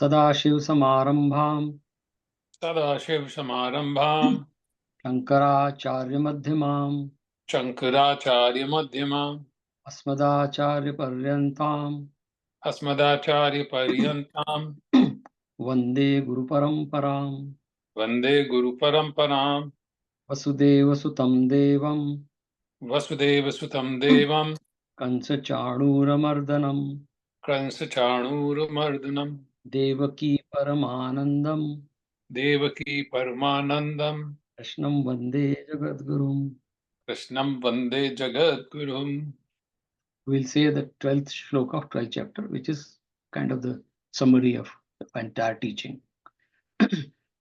सदाशिवसमारम्भां सदाशिवसमारम्भां शङ्कराचार्यमध्यमाम् शङ्कराचार्यमध्यमाम् अस्मदाचार्यपर्यन्ताम् अस्मदाचार्यपर्यन्तां वन्दे गुरुपरम्पराम्। वन्दे गुरुपरम्पराम्। वसुदेवसुतं देवं वसुदेवसुतं देवं कंसचाणूरमर्दनम् कंसचाणूरमर्दनं देवकी परमानन्दम् देवकी परमानन्दं कृष्णं वन्दे जगद्गुरुम्। कृष्णं वन्दे जगद्गुरुम्। We'll say the 12th shloka of 12th chapter, which is kind of the summary of the entire teaching.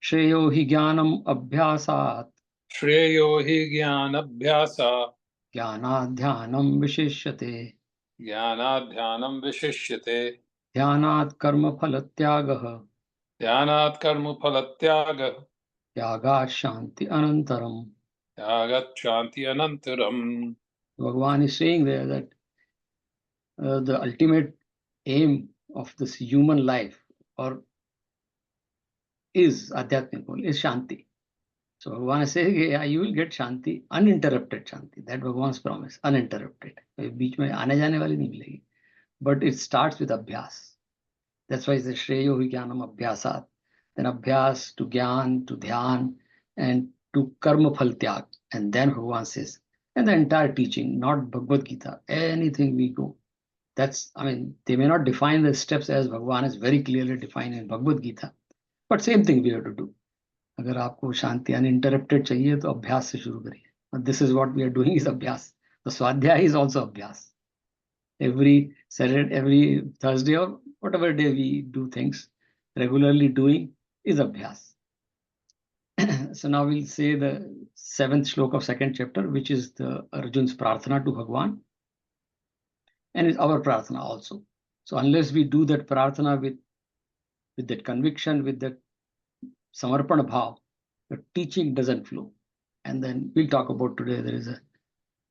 Shreyo hi jnanam abhyasat श्रेयो हि ज्ञानाभ्यासात् ज्ञानाध्यानं विशिष्यते ज्ञानाध्यानं विशिष्यते ध्यानात् कर्मफलत्यागः ध्यानात् कर्मफलत्यागः त्यागात् शान्ति अनन्तरम्. त्यागात् शान्ति अनन्तरम्। Bhagavan is saying there that the ultimate aim of this human life or is adhyatmic goal is Shanti. So Bhagavan is saying, yeah, you will get Shanti, uninterrupted Shanti. That Bhagavan's promise, uninterrupted. बीच में आने जाने वाली नहीं मिलेगी. But it starts with Abhyas. That's why it's the Shreyo hi Jnanam Abhyasat. Then Abhyas to Gyan, to Dhyan, and to Karma Phal Tyag. And then Bhagavan says, and the entire teaching, not Bhagavad Gita, anything we go. That's, I mean, they may not define the steps as Bhagavan is very clearly defined in Bhagavad Gita, but same thing we have to do. अगर आपको शांति uninterrupted चाहिए तो अभ्यास से शुरू करिए. And this is what we are doing is अभ्यास. The Swadhyaya is also अभ्यास. Every Saturday, every Thursday or whatever day we do things, regularly doing is abhyas. So now we'll say the 7th shloka of 2nd chapter, which is the Arjun's prarthana to Bhagwan, and is our prarthana also. So unless we do that prarthana with that conviction, with that samarpana bhav, the teaching doesn't flow. And then we'll talk about today, there is a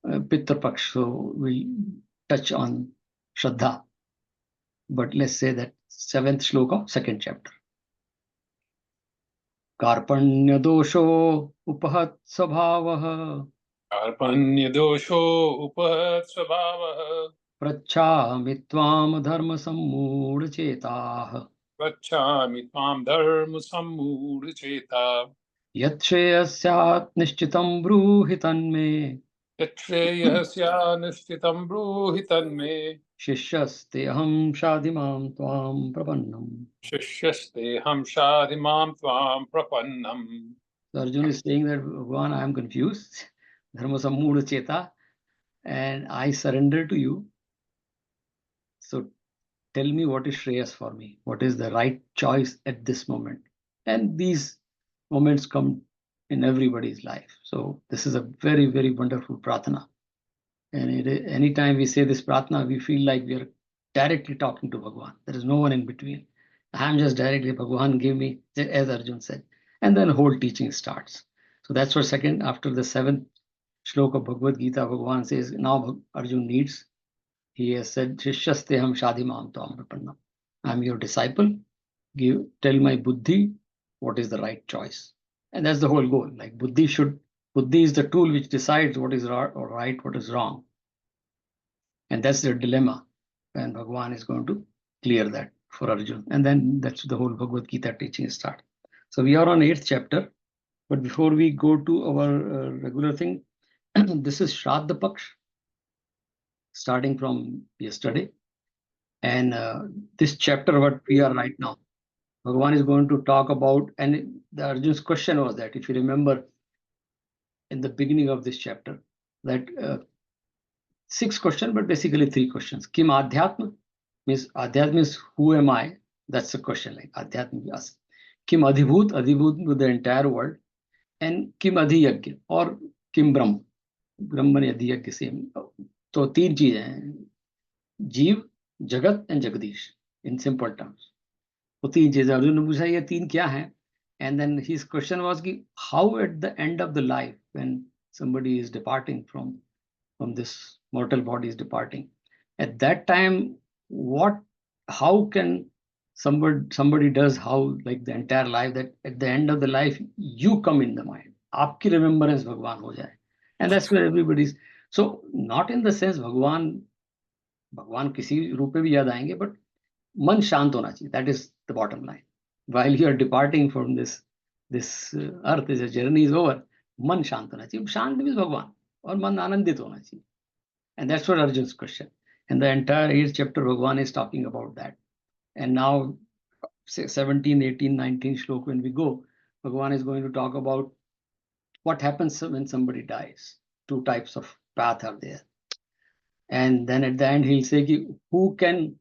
Pitra Paksh, so we'll touch on Shraddha. But let's say that 7th shloka, 2nd chapter. कार्पण्य दोषो उपहत स्वभावः कार्पण्य दोषो उपहत स्वभावः पृच्छामि त्वां धर्म सम्मूढ़ चेताः पृच्छामि त्वां धर्म सम्मूढ़ चेता यत् श्रेयस्यात् निश्चितं ब्रूहि तन्मे यच्छ्रेयः स्यात् निश्चितं ब्रूहि तन्मे शिष्यस्तेऽहं शाधि मां त्वां प्रपन्नम्. शिष्यस्तेऽहं शाधि मां त्वां प्रपन्नम्. So Arjuna is saying that Bhagavan, I am confused. Dharma sammudha cheta, and I surrender to you. So tell me what is Shreyas for me. What is the right choice at this moment? And these moments come in everybody's life. So this is a very, very wonderful prarthana. And anytime we say this prarthana, we feel like we are directly talking to Bhagavan. There is no one in between. I'm just directly, Bhagavan give me, as Arjun said. And then the whole teaching starts. So that's what second, after the 7th shloka of Bhagavad Gita, Bhagavan says, now Arjun needs. He has said, Shishyasteham Shadimam Tvam Prapanna. I'm your disciple. Tell my buddhi what is the right choice. And that's the whole goal. Like buddhi is the tool which decides what is right, what is wrong. And that's the dilemma. And Bhagavan is going to clear that for Arjun. And then that's the whole Bhagavad Gita teaching start. So we are on 8th chapter. But before we go to our regular thing, this is Shraddha Paksh, starting from yesterday. And this chapter, what we are right now, Bhagavan is going to talk about, and the Arjun's question was that, if you remember in the beginning of this chapter, that 6 questions, but basically 3 questions. Kim Adhyatma? Means who am I? That's the question, like Adhyatma we ask. Kim Adhibhut? Adhibhut with the entire world. And किम अधियज्ञ और किम ब्रह्म, ब्रह्मण अधियज्ञ same. तो तीन चीजें हैं, जीव, जगत and Jagdish, in simple terms. वो तीन चीजें अर्जुन ने पूछा, ये तीन क्या है? And then his question was कि how at the end of the life when somebody is departing from this mortal body is departing, at that time, what, how can somebody does how, like the entire life, that at the end of the life you come in the mind, आपकी remembrance भगवान हो जाए, and that's where everybody's, so not in the sense भगवान किसी रूप में भी याद आएंगे, बट मन शांत होना चाहिए, that is the bottom line. While you are departing from this earth, this journey is over, मन शांत होना चाहिए, शांत means भगवान, और मन आनंदित होना चाहिए. And that's what Arjun's question. And the entire 8th chapter, Bhagavan is talking about that. And now, 17, 18, 19 shlok, when we go, Bhagavan is going to talk about what happens when somebody dies. Two types of path are there. And then at the end, he'll say, who can,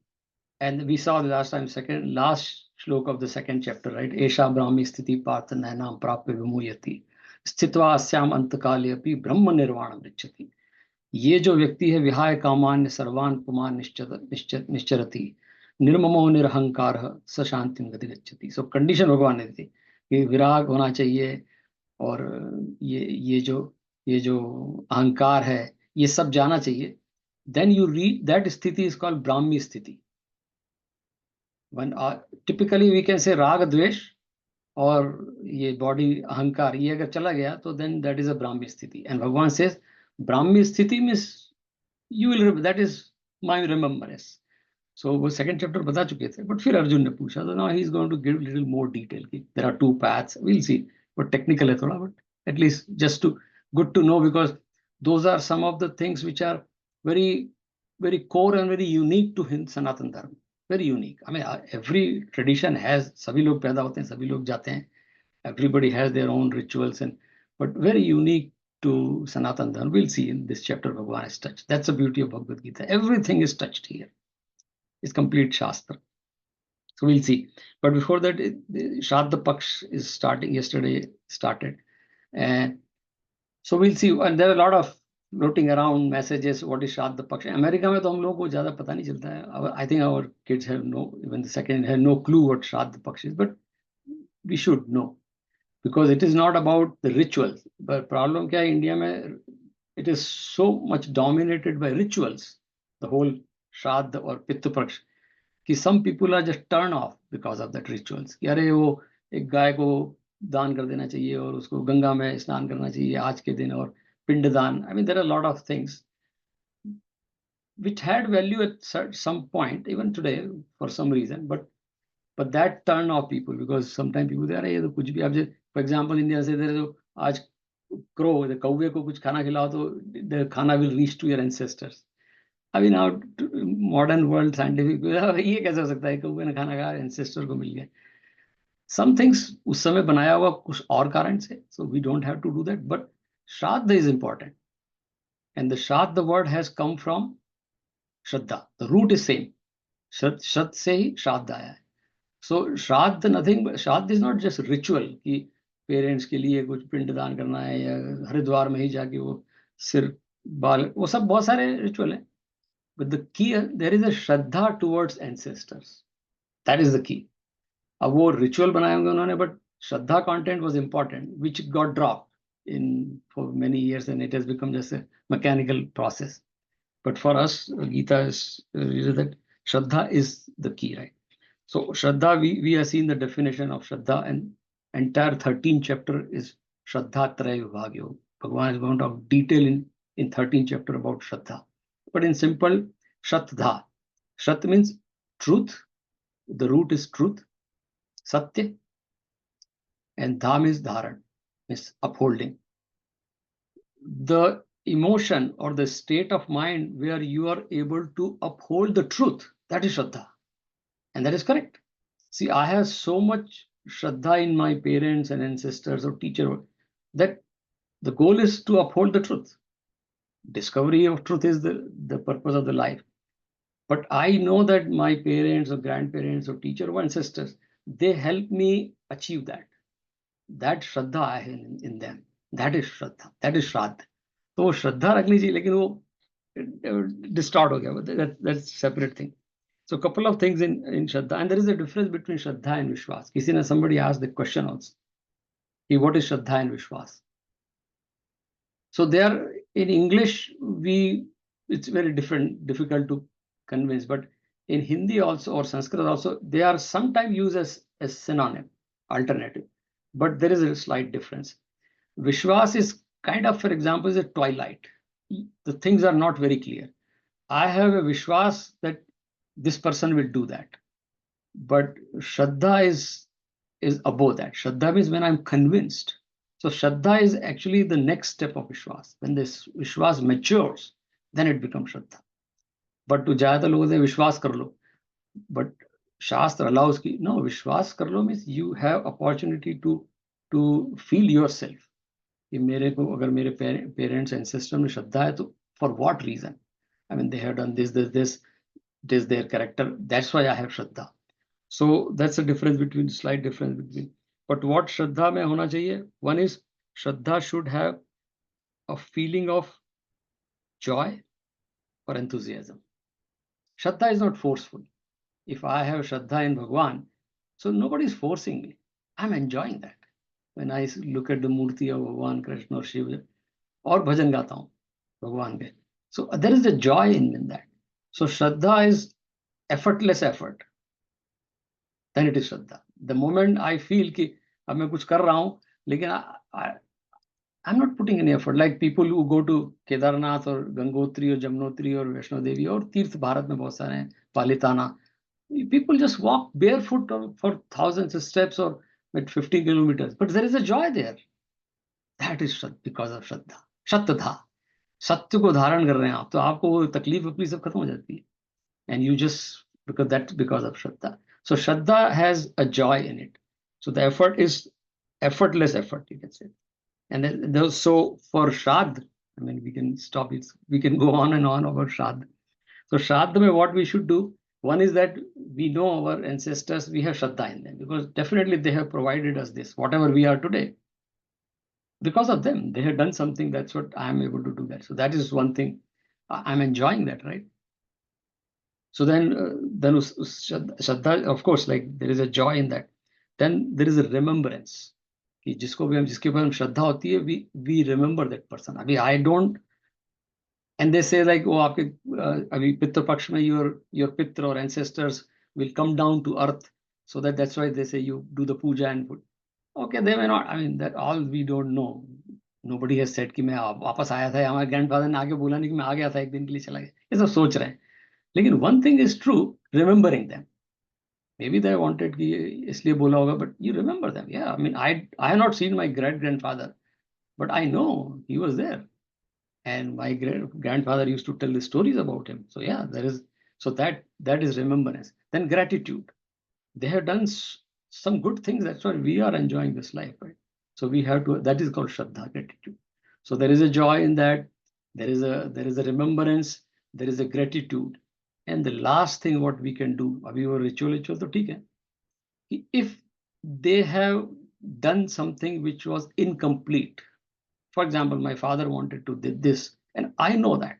and we saw the last time, last shlok of the 2nd chapter, right? Esha Brahmi Sthiti Partha Nainam Prapya Vimuyati. Sthitva Asyam Antakale Api Brahma Nirvana Vrichati. ये जो व्यक्ति है, विहाय कामान्य सर्वान पुमान निश्चरति निर्ममो निरहंकार स शांति गति गच्छति. सो कंडीशन भगवान ने दी कि विराग होना चाहिए, और ये जो अहंकार है ये सब जाना चाहिए. देन यू रीड दैट स्थिति इज कॉल्ड ब्राह्मी स्थिति. One typically we can say राग द्वेष और ये बॉडी अहंकार, ये अगर चला गया तो देन दैट इज अ ब्राह्मी स्थिति. एंड भगवान सेज ब्राह्मी स्थिति means you will remember, that is my remembrance. So वो second chapter बता चुके थे, but फिर अर्जुन ने पूछा, so now he is going to give little more detail. There are two paths, we'll see, but technical है थोड़ा, but at least just to good to know, because those are some of the things which are very very core and very unique to Sanatan Dharma, very unique. I mean every tradition has, सभी लोग पैदा होते हैं, सभी लोग जाते हैं, everybody has their own rituals, and but very unique to Sanatan Dharma. We'll see in this chapter Bhagavan is touched. That's the beauty of Bhagavad Gita. Everything is touched here. It's complete Shastra. So we'll see. But before that, Shraddha Paksh is starting, yesterday started. And so we'll see. And there are a lot of floating around messages. What is Shraddha Paksh? America में तो हम लोगों को ज़्यादा पता नहीं चलता है. I think our kids have even the second have no clue what Shraddha Paksh is. But we should know. Because it is not about the rituals. But problem क्या है इंडिया में, it is so much dominated by rituals, the whole Shraddha or Pitta Paksh, कि some people are just turned off because of that rituals. कि अरे वो एक गाय को दान कर देना चाहिए और उसको गंगा में स्नान करना चाहिए आज के दिन, और पिंड दान. I mean there are a lot of things which had value at some point, even today for some reason, but that turned off people, because sometimes people say अरे ये तो कुछ भी. अब for example इंडिया से there is आज crow, कौवे को कुछ खाना खिलाओ तो the खाना will reach to your ancestors. अभी now modern world scientific, ये कैसे हो सकता है, कौवे ने खाना खाया ancestor को मिल गया. Some things उस समय बनाया हुआ कुछ और कारण से, so we don't have to do that. But Shraddha is important, and the Shraddha word has come from Shraddha. The root is same. Shraddha से ही Shraddha आया है. So Shraddha nothing, Shraddha is not just ritual कि parents के लिए कुछ पिंडदान करना है या हरिद्वार में ही जाके वो सिर बाल, वो सब बहुत सारे रिचुअल है. But the key, there is a Shraddha towards ancestors. That is the key. अब वो रिचुअल बनाए होंगे उन्होंने, but Shraddha content was important, which got dropped in for many years, and it has become just a mechanical process. But for us, Gita is that Shraddha is the key, right? So Shraddha, we have seen the definition of Shraddha, and entire 13th chapter is Shraddha Traya Vibhagyo. Bhagavan is going to have detail in 13th chapter about Shraddha. But in simple, Shraddha. Shrat means truth. The root is truth. Satya. And Dha means Dharan, means upholding. The emotion or the state of mind where you are able to uphold the truth, that is Shraddha. And that is correct. See, I have so much Shraddha in my parents and ancestors or teacher that the goal is to uphold the truth. Discovery of truth is the purpose of the life. But I know that my parents or grandparents or teacher or ancestors, they help me achieve that. that Shraddha I have in them. That is Shraddha. That is Shraddha. तो वो श्रद्धा रखनी चाहिए, लेकिन वो distort हो गया. That's separate thing. So couple of things in Shraddha, and there is a difference between Shraddha and Vishwas. किसी ने somebody asked the question also. What is Shraddha and Vishwas? So they are in English, it's very difficult to convince, but in Hindi also or Sanskrit also, they are sometimes used as synonym, alternative, but there is a slight difference. Vishwas is kind of, for example, is a twilight. The things are not very clear. I have a Vishwas that this person will do that, but Shraddha is above that. Shraddha means when I'm convinced. So Shraddha is actually the next step of Vishwas. When this Vishwas matures, then it becomes Shraddha. But to ज़्यादा लोगों से विश्वास कर लो, but Shastra allows ki no, Vishwas kar lo means you have opportunity to feel yourself. कि मेरे को अगर मेरे parents ancestors में श्रद्धा है तो for what reason? I mean they have done this is their character. That's why I have Shraddha. So that's a difference between, slight difference between. But what Shraddha में होना चाहिए? One is Shraddha should have a feeling of joy or enthusiasm. Shraddha is not forceful. If I have Shraddha in Bhagwan, so nobody is forcing me. I'm enjoying that. When I look at the Murti of Bhagwan, Krishna or Shiva, और भजन गाता हूँ भगवान के. So there is a joy in that. So Shraddha is effortless effort. Then it is Shraddha. The moment I feel कि अब मैं कुछ कर रहा हूँ, लेकिन I'm not putting any effort. Like people who go to Kedarnath or Gangotri or Jamnotri or Vaishno Devi or Tirth Bharat में बहुत सारे हैं, Palitana. People just walk barefoot for thousands of steps or with 50 kilometers. But there is a joy there. That is because of Shraddha. Shattadha. सत्य को धारण कर रहे हैं आप, तो आपको वो तकलीफ अपनी सब खत्म हो जाती है. And you just, because of Shraddha. So Shraddha has a joy in it. So the effort is effortless effort, you can say. And then, so for Shraddha, I mean, we can stop it. We can go on and on about Shraddha. So Shraddha, what we should do, one is that we know our ancestors, we have Shraddha in them, because definitely they have provided us this, whatever we are today. Because of them, they have done something, that's what I am able to do that. So that is one thing, I'm enjoying that, right? So then Shraddha, of course, like there is a joy in that. Then there is a remembrance. कि जिसको भी हम, जिसके ऊपर हम श्रद्धा होती है, we remember that person. अभी I don't, and they say like, oh, आपके अभी पितृ पक्ष में your pitra or ancestors will come down to earth, so that's why they say you do the puja and put. Okay, they may not. I mean, that all we don't know. Nobody has said कि मैं वापस आया था. हमारे grandfather ने आगे बोला नहीं कि मैं आ गया था, एक दिन के लिए चला गया. ये सब सोच रहे हैं. लेकिन one thing is true, remembering them. Maybe they wanted कि इसलिए बोला होगा, but you remember them. Yeah, I mean, I have not seen my great-grandfather, but I know he was there. And my grandfather used to tell the stories about him. So yeah, so that is remembrance. Then gratitude. They have done some good things. That's why we are enjoying this life, right? So we have to, that is called Shraddha, gratitude. So there is a joy in that. There is a remembrance. There is a gratitude. And the last thing what we can do, abhi wo ritual to theek hai. If they have done something which was incomplete, for example, my father wanted to do this, and I know that.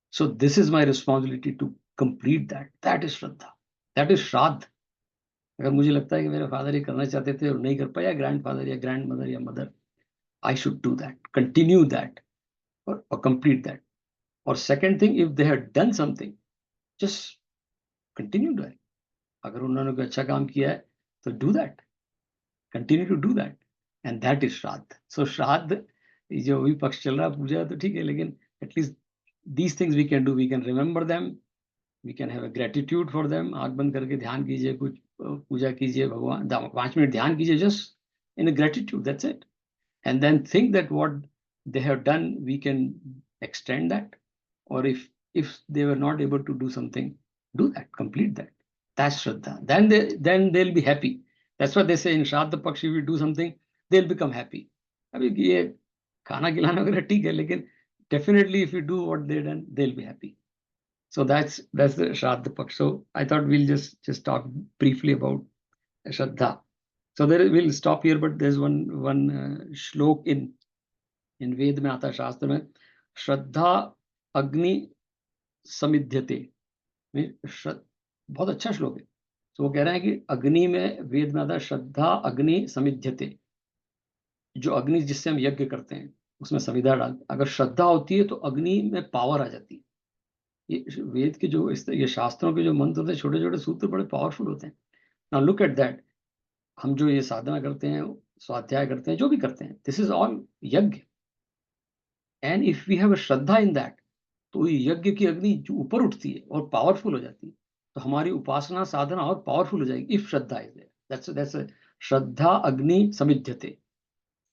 So this is my responsibility to complete that. That is Shraddha. That is Shraddha. अगर मुझे लगता है कि मेरे father ये करना चाहते थे और नहीं कर पाया, ग्रैंडफादर या ग्रैंडमदर या mother, I should do that, continue that, or complete that. Or second thing, if they had done something, just continue doing. अगर उन्होंने कोई अच्छा काम किया है, तो do that, continue to do that, and that is Shraddha. So Shraddha, जो भी पक्ष चल रहा है पूजा तो ठीक है, लेकिन at least these things we can do. We can remember them. We can have a gratitude for them. आँख बंद करके ध्यान कीजिए, कुछ पूजा कीजिए, भगवान 5 मिनट ध्यान कीजिए, just in a gratitude. That's it. And then think that what they have done, we can extend that. Or if they were not able to do something, do that, complete that. That's Shraddha. Then they'll be happy. That's what they say in Shraddha Paksh, if you do something, they'll become happy. अभी ये खाना खिलाना वगैरह ठीक है, लेकिन definitely if you do what they've done, they'll be happy. So that's the Shraddha Paksh. So I thought we'll just talk briefly about Shraddha. So there we'll stop here, but there's one shlok in Ved में आता है, शास्त्र में, श्रद्धा अग्नि समिध्यते, बहुत अच्छा श्लोक है. तो वो कह रहे हैं कि अग्नि में, वेद में आता है श्रद्धा अग्नि समिध्यते, जो अग्नि जिससे हम यज्ञ करते हैं उसमें समिधा डालते, अगर श्रद्धा होती है तो अग्नि में पावर आ जाती है. ये वेद के जो ये शास्त्रों के जो मंत्र होते हैं, छोटे छोटे सूत्र बड़े पावरफुल होते हैं. Now look at that. हम जो ये साधना करते हैं, स्वाध्याय करते हैं, जो भी करते हैं, दिस इज ऑल यज्ञ. And if we have a श्रद्धा इन दैट, तो ये यज्ञ की अग्नि जो ऊपर उठती है और पावरफुल हो जाती है, तो हमारी उपासना साधना और पावरफुल हो जाएगी. If shraddha is there, that's श्रद्धा अग्नि समिध्यते.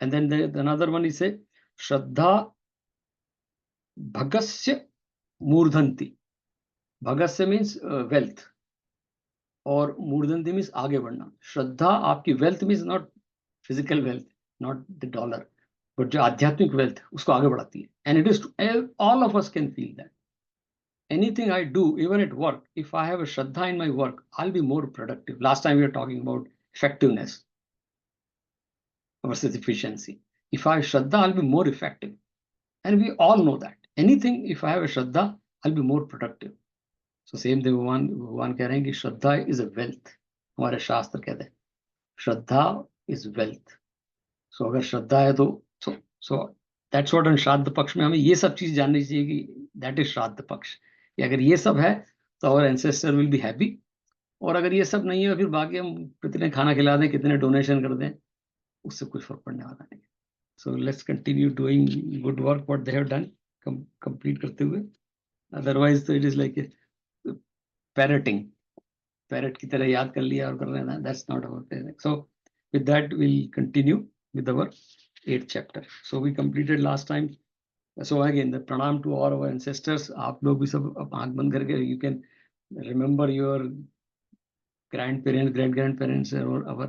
And then another one is say श्रद्धा भगस्य मूर्धन्ति. भगस्य मीन्स वेल्थ, और मूर्धन्ति मीन्स आगे बढ़ना. श्रद्धा आपकी wealth means not physical wealth, not the dollar, but जो आध्यात्मिक वेल्थ उसको आगे बढ़ाती है. And it is all of us can feel that. Anything I do, even at work, if I have a shraddha in my work, I'll be more productive. Last time we were talking about effectiveness versus efficiency. If I have shraddha, I'll be more effective. And we all know that. Anything, if I have a shraddha, I'll be more productive. So same thing, भगवान कह रहे हैं कि श्रद्धा is a wealth. हमारे शास्त्र कहते हैं श्रद्धा is wealth. So अगर श्रद्धा है तो so that's what on श्राद्ध पक्ष में हमें ये सब चीज जाननी चाहिए कि that is श्राद्ध पक्ष. अगर ये सब है तो our ancestor will be happy. और अगर ये सब नहीं है, फिर बाकी हम कितने खाना खिला दें, कितने डोनेशन कर दें, उससे कुछ फर्क पड़ने वाला नहीं. So let's continue doing good work what they have done, complete करते हुए. अदरवाइज तो इट इज लाइक पैरटिंग, पैरट की तरह याद कर लिया और कर रहे हैं. That's not our. So with that will continue with our 8th chapter. So we completed last time. So again, the pranam to all our ancestors. आप लोग भी सब आंख बंद करके you can remember your grandparents, great-grandparents, or our.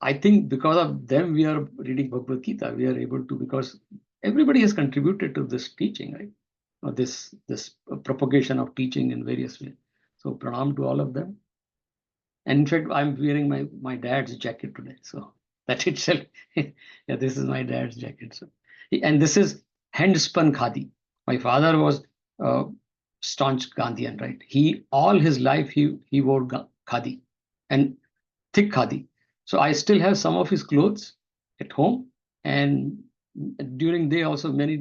I think because of them we are reading Bhagavad Gita. We are able to, because everybody has contributed to this teaching, right? Or this propagation of teaching in various ways. So pranam to all of them. And in fact, I'm wearing my dad's jacket today. So that itself, yeah, this is my dad's jacket. So, and this is hand-spun khadi. My father was staunch Gandhian, right? All his life he wore khadi, and thick khadi. So I still have some of his clothes at home, and during day also many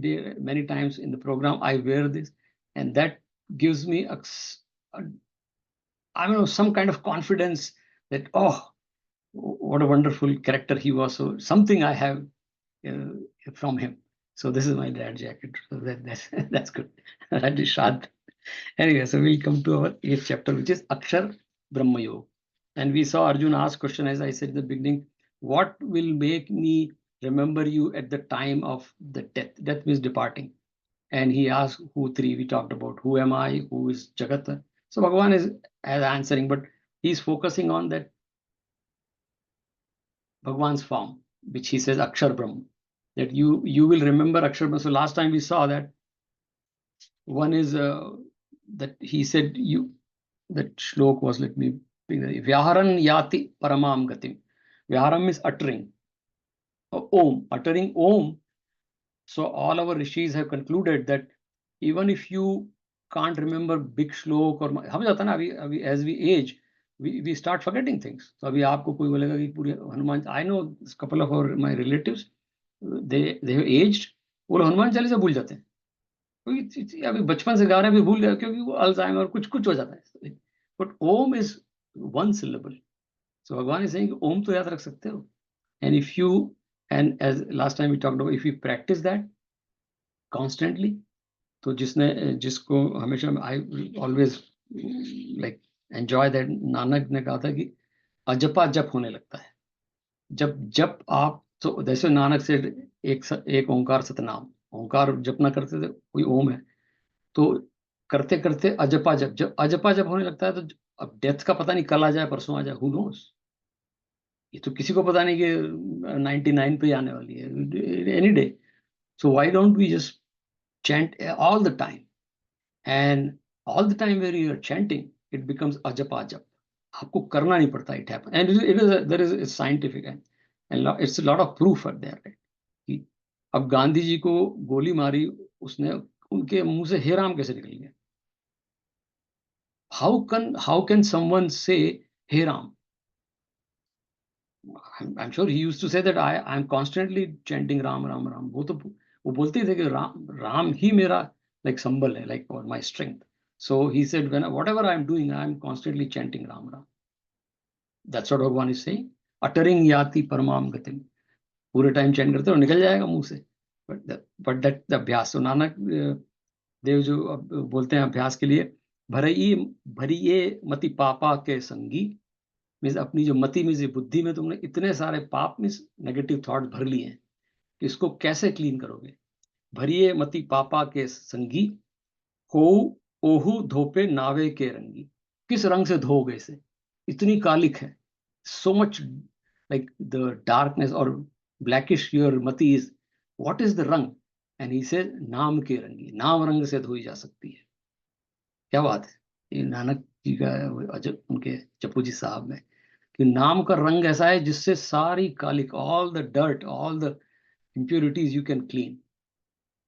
times in the program I wear this, and that gives me I don't know, some kind of confidence that, oh, what a wonderful character he was. So something I have from him. So this is my dad's jacket. So that's good. That is Shraddha. Anyway, so we'll come to our 8th chapter, which is Akshar Brahma Yoga. And we saw Arjuna ask question, as I said in the beginning, what will make me remember you at the time of the death? Death means departing. And he asked who three we talked about. Who am I? Who is Jagat? So Bhagavan is answering, but he's focusing on that Bhagavan's form, which he says Akshar Brahma. That you will remember Akshar Brahma. So last time we saw that one is that he said that shlok was, let me bring that. Vyaharan yati paramam gatim. Vyaharam means uttering. Om, uttering Om. So all our rishis have concluded that even if you can't remember big shlok or हम जाता ना अभी as we age, we start forgetting things. So अभी आपको कोई बोलेगा कि पूरे Hanuman, I know a couple of my relatives, they have aged, वो हनुमान चालीसा भूल जाते हैं. अभी बचपन से गा रहे हैं, भी भूल गए क्योंकि वो अल्जाइमर कुछ हो जाता है. But Om is one syllable. So Bhagavan is saying Om तो याद रख सकते हो. And if you, and as last time we talked about, if you practice that constantly, तो जिसको हमेशा I always like enjoy that, Nanak ने कहा था कि अजपा जप होने लगता है. जब आप, तो जैसे नानक से एक ओंकार सतनाम, ओंकार जप ना करते थे, कोई ओम है, तो करते करते अजपा जप, जब अजपा जप होने लगता है, तो अब डेथ का पता नहीं, कल आ जाए परसों आ जाए, हु नोस. ये तो किसी को पता नहीं कि 99 पे आने वाली है, any day. So why don't we just chant all the time, and all the time where you are chanting, it becomes ajapa jap. आपको करना नहीं पड़ता, it happen and it is there is scientific and it's a lot of proof are there, right? कि अब गांधी जी को गोली मारी उसने, उनके मुंह से हे राम कैसे निकल गया? हाउ कैन समवन से हे Ram? I'm sure he used to say that I'm constantly chanting Ram Ram Ram. वो बोलते ही थे कि राम राम ही मेरा like symbol है, like or my strength. So he said whatever I'm doing, I'm constantly chanting Ram Ram. That's what Bhagwan is saying. Uttering yati paramam gatim. पूरे time chant करते हो निकल जाएगा मुंह से. But that the अभ्यास. तो नानक देव जो बोलते हैं अभ्यास के लिए, भरिये मति पापा के संगी, मीन्स अपनी जो मति में, बुद्धि में तुमने इतने सारे पाप मीन्स नेगेटिव थॉट भर लिए हैं कि इसको कैसे क्लीन करोगे? भरिए मति पापा के संगी, हो ओहु धोपे नावे के रंगी. किस रंग से धोगे इसे? इतनी कालिक है, so much like the darkness और ब्लैकिश योर मति इज. व्हाट इज द रंग? एंड ही से नाम के रंगी, नाम रंग से धोई जा सकती है. क्या बात है! ये नानक जी का उनके जपू जी साहब में कि नाम का रंग ऐसा है जिससे सारी कालिक, all the dirt, all the impurities you can clean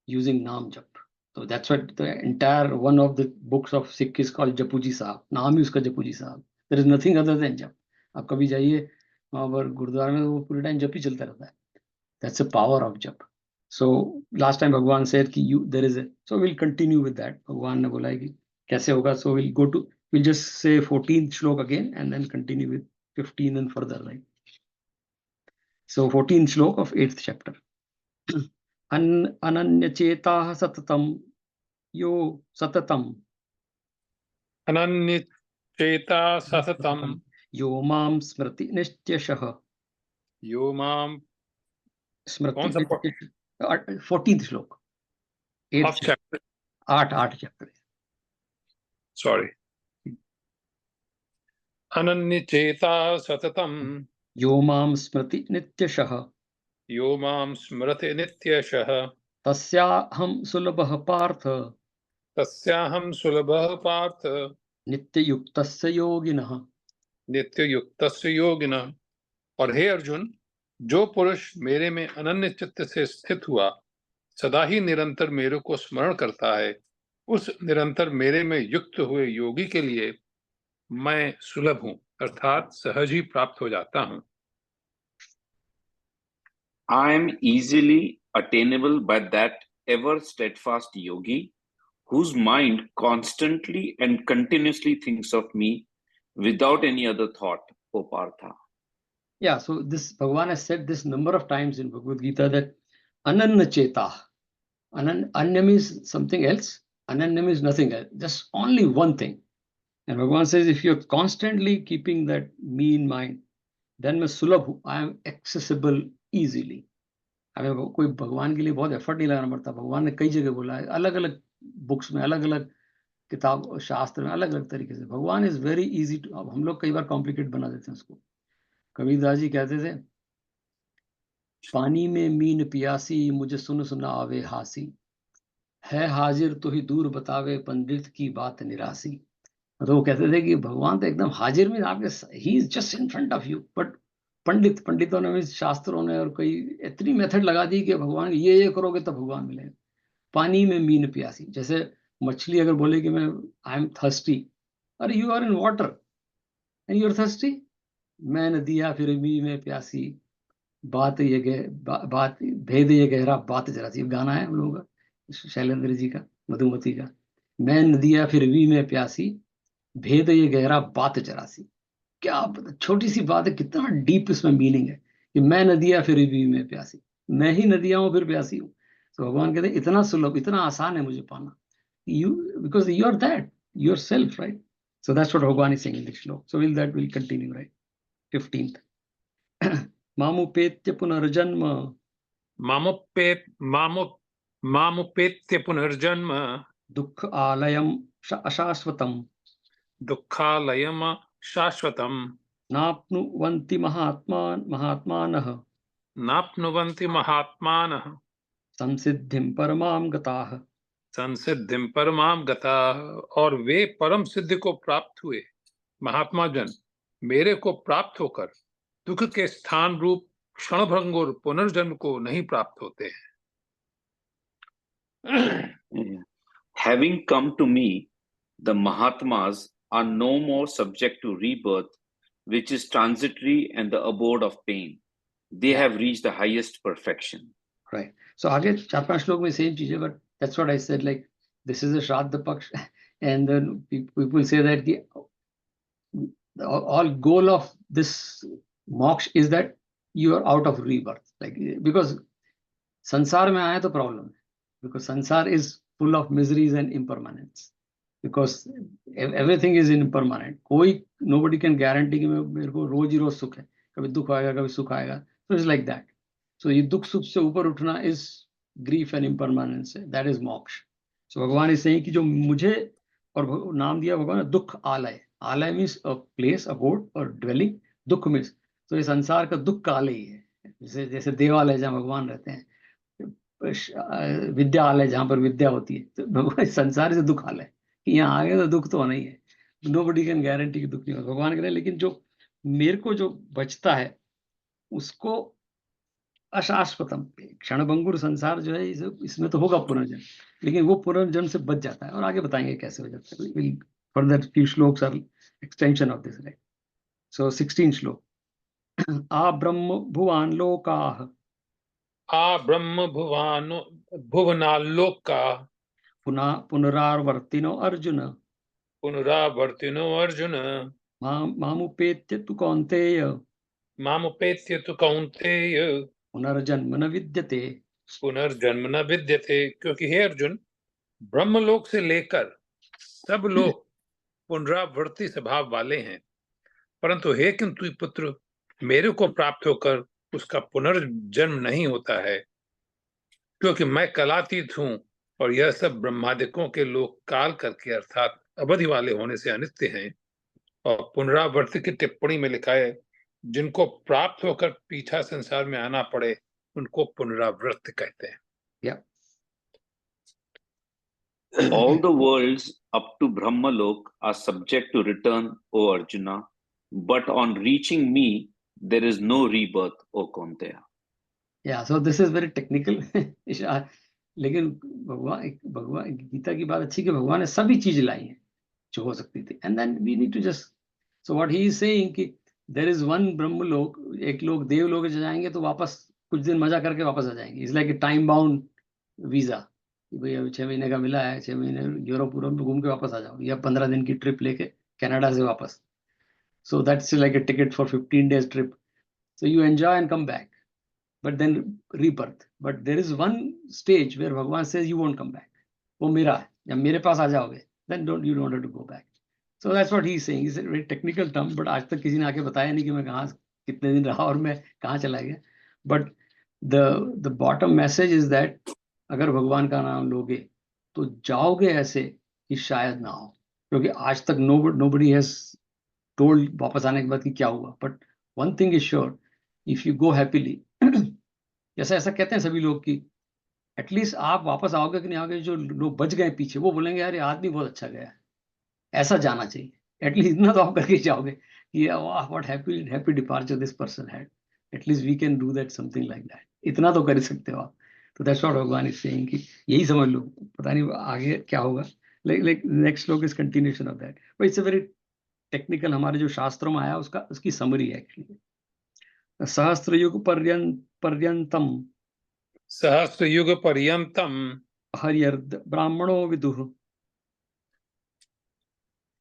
using नाम जप. So that's what the entire one of the books of Sikh is called Japuji Sahab. नाम ही उसका जपूजी साहब. There is nothing other than जप. आप कभी जाइए वहाँ पर गुरुद्वारा में, वो पूरे टाइम जप ही चलता रहता है. That's the power of जप. So last time भगवान said कि there is a, so we'll continue with that. भगवान ने बोला है कि कैसे होगा. So we'll just say 14th श्लोक again and then continue with 15 and further, right? So 14th श्लोक of 8th chapter. अनन्यचेताः सततं यो सततं अनन्यचेता सततं यो मां स्मृति नित्यशः. यो मां स्मृति कौन सा 14th श्लोक, 8th chapter, 8 chapter. सॉरी. अनन्यचेता सततं यो मां स्मृति नित्यशः, यो मां स्मरति नित्यशः, तस्याहं सुलभः पार्थ, तस्याहं सुलभः पार्थ, नित्ययुक्तस्य योगिनः. नित्ययुक्तस्य योगिनः. और हे अर्जुन, जो पुरुष मेरे में अनन्य चित्त से स्थित हुआ, सदा ही निरंतर मेरे को स्मरण करता है, उस निरंतर मेरे में युक्त हुए योगी के लिए मैं सुलभ हूं, अर्थात सहज ही प्राप्त हो जाता हूं. I am easily attainable by that ever steadfast yogi whose mind constantly and continuously thinks of me without any other thought, O Partha. Yeah, so this Bhagavan has said this number of times in Bhagavad Gita that Ananya Cheta. Anya means something else. Ananya means nothing else. Just only one thing. And Bhagavan says, if you're constantly keeping that me in mind, then मैं सुलभ हूँ. I am accessible easily. हमें कोई भगवान के लिए बहुत effort नहीं लगाना पड़ता. भगवान ने कई जगह बोला है, अलग अलग बुक्स में, अलग अलग किताब शास्त्र में, अलग अलग तरीके से. भगवान इज वेरी इजी टू. अब हम लोग कई बार कॉम्प्लिकेट बना देते हैं उसको. कबीरदास जी कहते थे, पानी में मीन पियासी, मुझे सुन सुना आवे हासी, है हाजिर तो ही दूर बतावे, पंडित की बात निरासी. तो वो कहते थे कि भगवान तो एकदम हाजिर में आपके, he is just in front of you. But पंडितों ने, शास्त्रों ने और कई इतनी मेथड लगा दी कि भगवान ये करोगे तो भगवान मिलेगा. पानी में मीन प्यासी, जैसे मछली अगर बोले कि मैं आई एम थर्स्टी, अरे you are in water and you are thirsty. मैं नदिया फिर भी में प्यासी, बात भेद ये गहरा बात जरा सी. गाना है हम लोगों का, शैलेंद्र जी का, मधुमती का. मैं नदिया फिर भी में प्यासी, भेद ये गहरा बात जरा सी. क्या छोटी सी बात है, कितना डीप इसमें मीनिंग है कि मैं नदिया फिर भी में प्यासी, मैं ही नदिया हूं फिर प्यासी हूं. तो भगवान कहते हैं इतना सुलभ, इतना आसान है मुझे पाना. You, because you are that yourself, right? So that's what भगवान इज सेइंग इन दिस श्लोक. So will continue, right? 15th. मामुपेत्य पुनर्जन्म, मामुपेत्य पुनर्जन्म, दुख आलयम अशाश्वतम, दुःखालयम शाश्वतम, नाप्नुवन्ति महात्मानः, नाप्नुवन्ति महात्मानः, संसिद्धिं परमां गताः, संसिद्धिं परमां गताः. और वे परम सिद्धि को प्राप्त हुए महात्मा जन मेरे को प्राप्त होकर दुख के स्थान रूप क्षणभंगुर पुनर्जन्म को नहीं प्राप्त होते हैं। Having come to me, the Mahatmas are no more subject to rebirth, which is transitory and the abode of pain. They have reached the highest perfection. Right. So आगे 4-5 श्लोक में same चीज है, but that's what I said, like this is a Shraddha Paksh and then people say that the all goal of this moksha is that you are out of rebirth, like because संसार में आए तो problem है, because संसार is full of miseries and impermanence, because everything is impermanent. कोई nobody can guarantee कि मेरे को रोज ही रोज सुख है, कभी दुख आएगा कभी सुख आएगा, so it's like that. So ये दुख सुख से ऊपर उठना is grief and impermanence, that is moksha. So भगवान is saying कि जो मुझे और नाम दिया भगवान दुख आलय, आलय means a place, abode or dwelling, दुख means, तो ये संसार का दुख का आलय ही है, जैसे देवालय जहाँ भगवान रहते हैं, विद्यालय जहाँ पर विद्या होती है, तो भगवान संसार से दुख आलय कि यहाँ आ गए तो दुख तो होना ही है, nobody can guarantee कि दुख नहीं होगा, भगवान कह रहे हैं लेकिन जो मेरे को जो बचता है उसको अशाश्वतम, क्षणभंगुर संसार जो है इसमें तो होगा पुनर्जन्म, लेकिन वो पुनर्जन्म से बच जाता है, और आगे बताएंगे कैसे हो जाता है, further few shlokas are extension of this, right. So 16 shloka. आ ब्रह्म भुवान लोकाः, आ ब्रह्म भुवनालोका पुनरावर्तिनो अर्जुन, पुनरावर्तिनो अर्जुन, मामुपेत्य तु कौन्तेय, मामुपेत्य तु कौन्तेय, पुनर्जन्म न विद्यते, पुनर्जन्म न विद्यते. क्योंकि हे अर्जुन, ब्रह्मलोक से लेकर सब लोग पुनरावर्ती स्वभाव वाले हैं, परंतु हे कुंती पुत्र, मेरे को प्राप्त होकर उसका पुनर्जन्म नहीं होता है, क्योंकि मैं कलातीत हूं और यह सब ब्रह्मादिकों के लोग काल करके अर्थात अवधि वाले होने से अनित्य हैं. और पुनरावर्ती की टिप्पणी में लिखा है, जिनको प्राप्त होकर पीछा संसार में आना पड़े उनको पुनरावृत्त कहते हैं. Yeah. All the worlds up to Brahmalok are subject to return, O Arjuna, but on reaching me, there is no rebirth, O Kaunteya. Yeah, so this is very technical. लेकिन भगवान गीता की बात अच्छी कि भगवान ने सभी चीज लाई हैं जो हो सकती थी, and then we need to just, so what he is saying कि there is one ब्रह्मलोक, एक लोग देवलोक जाएंगे तो वापस कुछ दिन मजा करके वापस आ जाएंगे. It's like a time bound visa, भाई अभी 6 महीने का मिला है, 6 महीने यूरोप में घूम के वापस आ जाओ, या 15 दिन की ट्रिप लेके कनाडा से वापस. So that's like a ticket for 15 days trip. So you enjoy and come back, but then rebirth. But there is one stage where Bhagwan says you won't come back. वो मेरा है, जब मेरे पास आ जाओगे, then you don't have to go back. So that's what he's saying. It's a very technical term, but आज तक किसी ने आके बताया नहीं कि मैं कहाँ कितने दिन रहा और मैं कहाँ चला गया. But the bottom message is that अगर भगवान का नाम लोगे तो जाओगे ऐसे कि शायद ना हो, क्योंकि आज तक nobody has told वापस आने के बाद कि क्या हुआ. But one thing is sure, if you go happily, जैसा ऐसा कहते हैं सभी लोग कि एटलीस्ट आप वापस आओगे कि नहीं आओगे, जो लोग बच गए पीछे वो बोलेंगे यार ये आदमी बहुत अच्छा गया, ऐसा जाना चाहिए. एटलीस्ट इतना तो आप करके जाओगे कि what happy departure this person had, at least we can do that, something like that. इतना तो कर सकते हो आप. तो दैट्स व्हाट भगवान इज सेइंग कि यही समझ लो, पता नहीं आगे क्या होगा. लाइक नेक्स्ट श्लोक is continuation of that, but it's a very technical, हमारे जो शास्त्रों में आया उसकी समरी है एक्चुअली. सहस्त्र युग पर्यंतम, सहस्त्र युग पर्यंतम, हर्यर्द ब्राह्मणो विदुः,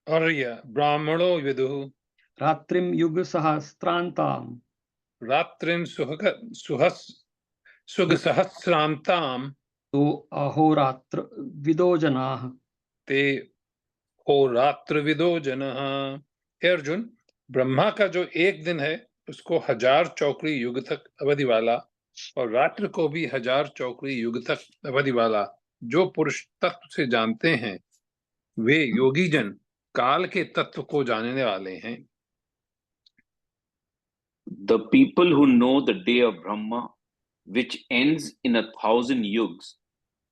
अर्य ब्राह्मणो विदुः, रात्रिम युग सहस्त्रांताम, रात्रिम सुग सहस्रांताम, तो अहोरात्र विदो जनाः, ते होरात्र विदो जनः. हे अर्जुन, ब्रह्मा का जो एक दिन है उसको 1000 चौकड़ी युग तक अवधि वाला, और रात्रि को भी 1000 चौकड़ी युग तक अवधि वाला जो पुरुष तत्व से जानते हैं, वे योगी जन काल के तत्व को जानने वाले हैं. The people who know the day of Brahma, which ends in 1000 yugs,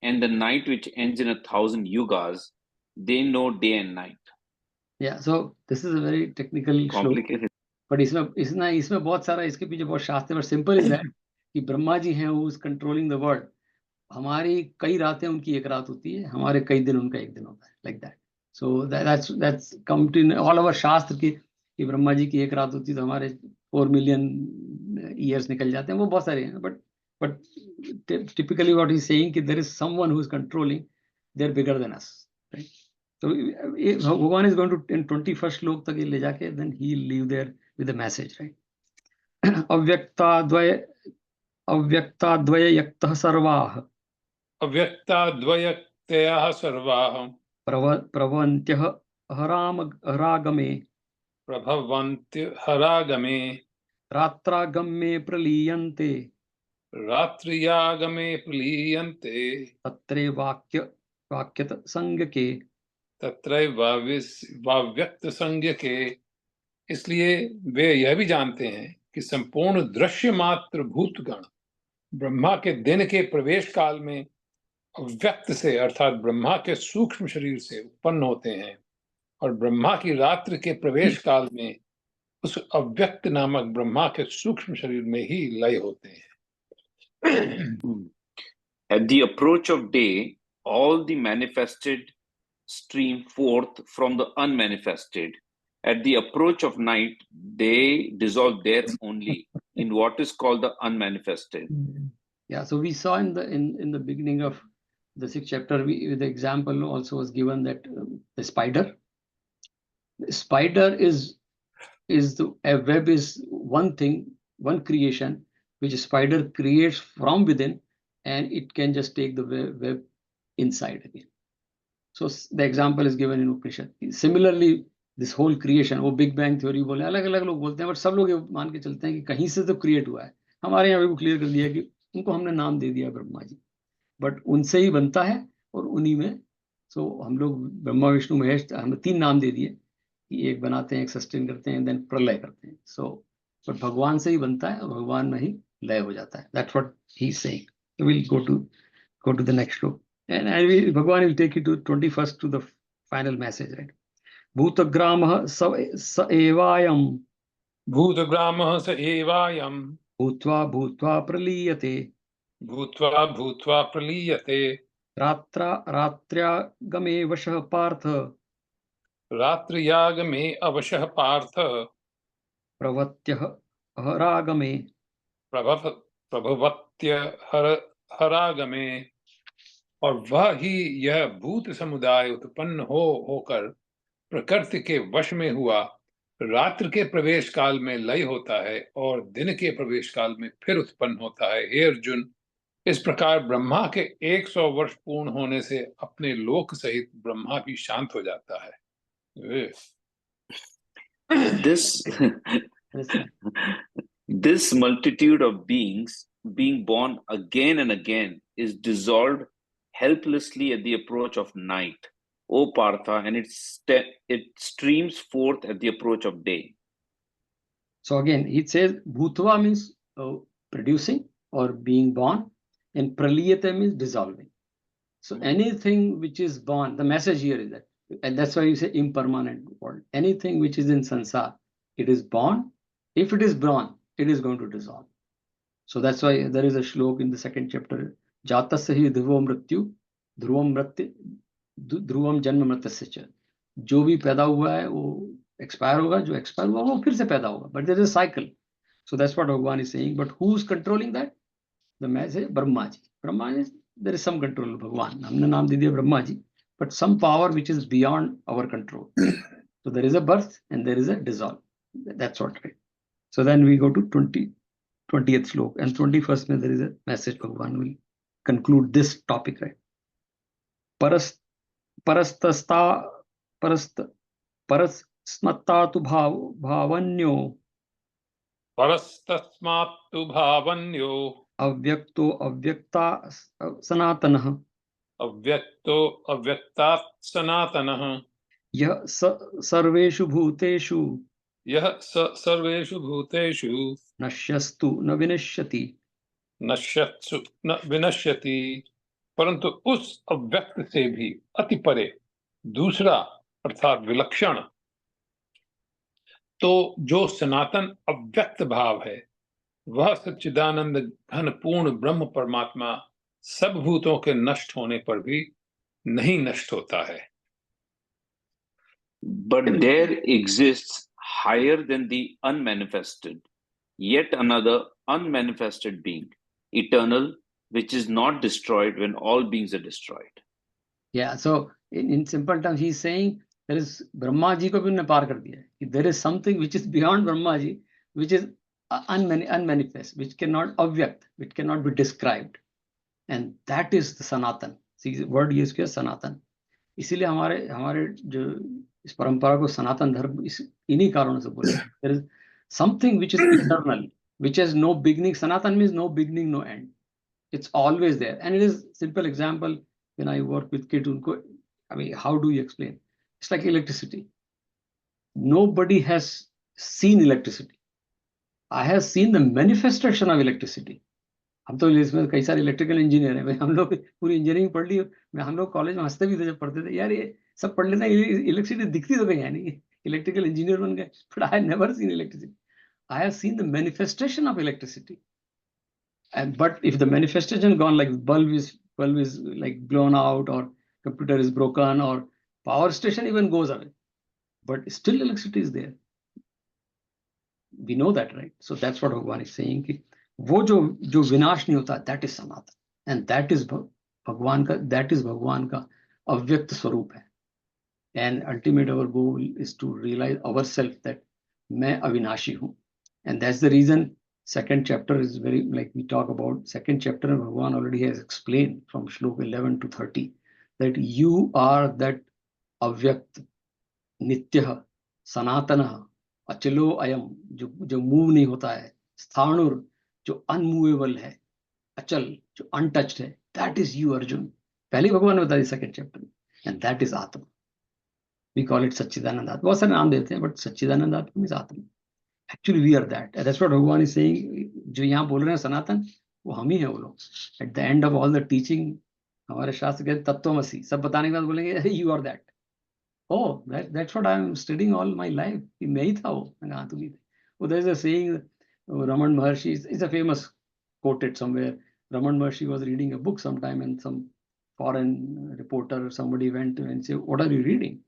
and the night which ends in 1000 yugas, they know day and night. Yeah, so this is a very technical Complicated. But इसमें बहुत सारा, इसके पीछे बहुत शास्त्र, but simple is that कि ब्रह्मा जी हैं who is controlling the world. हमारी कई रातें उनकी एक रात होती है, हमारे कई दिन उनका एक दिन होता है, like that. So that's come to all over शास्त्र की, कि ब्रह्मा जी की एक रात होती है तो हमारे 4 मिलियन ईयर्स निकल जाते हैं. वो बहुत सारे हैं, but typically what he's saying कि there is someone who is controlling, they're bigger than us, right? So Bhagavan is going to in 21st श्लोक तक ये ले जाके, then he'll leave there with a message, right? अव्यक्ताद्वय यक्तः सर्वाः अव्यक्ताद्वयक्तयः सर्वाः प्रभवन्त्यः हरागमे प्रभवन्त्यहरागमे रात्रागमे प्रलीयन्ते रात्र्यागमे प्रलीयन्ते तत्रे वाक्यत संज्ञके. तत्रैवाव्यक्त संज्ञके. इसलिए वे यह भी जानते हैं कि संपूर्ण दृश्य मात्र भूतगण ब्रह्मा के दिन के प्रवेश काल में अव्यक्त से अर्थात ब्रह्मा के सूक्ष्म शरीर से उत्पन्न होते हैं, और ब्रह्मा की रात्रि के प्रवेश काल में उस अव्यक्त नामक ब्रह्मा के सूक्ष्म शरीर में ही लय होते हैं. At the approach of day, all the manifested stream forth from the unmanifested. At the approach of night, they dissolve there only in what is called the unmanifested. Yeah, so we saw in the beginning of the 6th chapter, the example also was given that the spider is a web is one thing, one creation which a spider creates from within, and it can just take the web inside again. So the example is given in Upanishad. Similarly, this whole creation, वो big bang theory बोले, अलग अलग लोग बोलते हैं, but सब लोग ये मान के चलते हैं कि कहीं से तो क्रिएट हुआ है. हमारे यहाँ भी क्लियर कर दिया कि उनको हमने नाम दे दिया ब्रह्मा जी, बट उनसे ही बनता है और उन्हीं में. सो हम लोग ब्रह्मा विष्णु महेश, हमने 3 नाम दे दिए कि एक बनाते हैं, एक सस्टेन करते हैं, देन प्रलय करते हैं. सो बट भगवान से ही बनता है और भगवान में ही लय हो जाता है. That's what he is saying. So we'll go to the next sloka, and Bhagavan will take you to 21st to the final message, right? Bhutagramah sa evayam भूतग्रामः स एवायम् bhutva praliyate भूत्वा भूत्वा प्रलीयते रात्र्यागमे वशः पार्थ रात्र्यागमे अवशः पार्थ प्रवत्यः हरागमे प्रभवत्यहरागमे. और वह ही यह भूत समुदाय उत्पन्न होकर प्रकृति के वश में हुआ, रात्रि के प्रवेश काल में लय होता है और दिन के प्रवेश काल में फिर उत्पन्न होता है. हे अर्जुन, इस प्रकार ब्रह्मा के 100 वर्ष पूर्ण होने से अपने लोक सहित ब्रह्मा भी शांत हो जाता है. This multitude of beings being born again and again is dissolved helplessly at the approach of night, O Partha, and it streams forth at the approach of day. So again, it says bhutva means producing or being born, and praliyate means dissolving. So anything which is born, the message here is that, and that's why you say impermanent world. Anything which is in sansar, it is born. If it is born, it is going to dissolve. So that's why there is a shlok in the 2nd chapter. Jatasya hi dhruvam mrityu, ध्रुवम जन्म मृत्युस्य च. जो भी पैदा हुआ है वो expire होगा, जो एक्सपायर हुआ वो फिर से पैदा होगा, but there is a cycle. So that's what भगवान is saying. But who is controlling that? The message Brahma ji. Brahma ji, there is some control. Bhagavan, हमने नाम दे दिया Brahma ji, but some power which is beyond our control. So there is a birth and there is a dissolve. That's what, right? So then we go to 20th shloka, and 21st में there is a message. Bhagavan will conclude this topic, right? परस्मत्तातु भावन्यो परस्तस्मात्तु भावन्यो अव्यक्तो अव्यक्ता सनातनः अव्यक्तो अव्यक्तात् सनातनः यः सर्वेषु भूतेषु नश्यस्तु न विनश्यति नश्यत्सु न विनश्यति. परंतु उस अव्यक्त से भी अति परे दूसरा अर्थात विलक्षण तो जो सनातन अव्यक्त भाव है वह सच्चिदानंद घन पूर्ण ब्रह्म परमात्मा सब भूतों के नष्ट होने पर भी नहीं नष्ट होता है। But there exists higher than the unmanifested, yet another unmanifested being, eternal, which is not destroyed when all beings are destroyed. Yeah, so in simple terms, he's saying there is Brahma ji ko bhi unne paar kar diya hai. There is something which is beyond Brahma ji, which is unmanifest, which cannot avyakt, which cannot be described, and that is the Sanatan. See, the word used here, Sanatan. इसीलिए हमारे जो इस परंपरा को सनातन धर्म इन्हीं कारणों से बोले. There is something which is eternal, which has no beginning. Sanatan means no beginning, no end. It's always there, and it is simple example. When I work with kids, I mean, how do you explain? It's like electricity. Nobody has seen electricity. I have seen the manifestation of electricity. हम तो इसमें कई सारे electrical engineer हैं. हम लोग पूरी engineering पढ़ ली. हम लोग कॉलेज में हंसते भी थे जब पढ़ते थे, यार ये सब पढ़ लेना, इलेक्ट्रिसिटी दिखती तो कहीं है नहीं, इलेक्ट्रिकल इंजीनियर बन गए. But I have never seen electricity. I have seen the manifestation of electricity. But if the manifestation gone, like bulb is like blown out, or computer is broken, or power station even goes away, but still electricity is there. We know that, right? So that's what Bhagwan is saying. कि वो जो विनाश नहीं होता, that is Sanatan, and that is भगवान का अव्यक्त स्वरूप है. And ultimate our goal is to realize ourselves that मैं अविनाशी हूँ. And that's the reason second chapter is very, like we talk about second chapter, and Bhagwan already has explained from Shlok 11 to 30 that you are that avyakt, nityah, sanatana, achalo ayam, जो move नहीं होता है, sthanur, जो unmovable है, achal, जो untouched है, that is you, Arjun. पहले भगवान ने बताया second chapter, and that is Atma. We call it Satchidanand Atma. बहुत सारे नाम देते हैं, but Satchidanand Atma means Atma. Actually, we are that. And that's what Bhagwan is saying. जो यहाँ बोल रहे हैं सनातन, वो हम ही हैं वो लोग. At the end of all the teaching, हमारे शास्त्र कहते तत्वमसि, सब बताने के बाद बोलेंगे you are that. Oh, that's what I'm studying all my life. कि मैं ही था वो. मैंने कहा तुम ही थे. Oh, there is a saying, Raman Maharshi is a famous quoted somewhere. Raman Maharshi was reading a book sometime, and some foreign reporter or somebody went and said, "What are you reading?"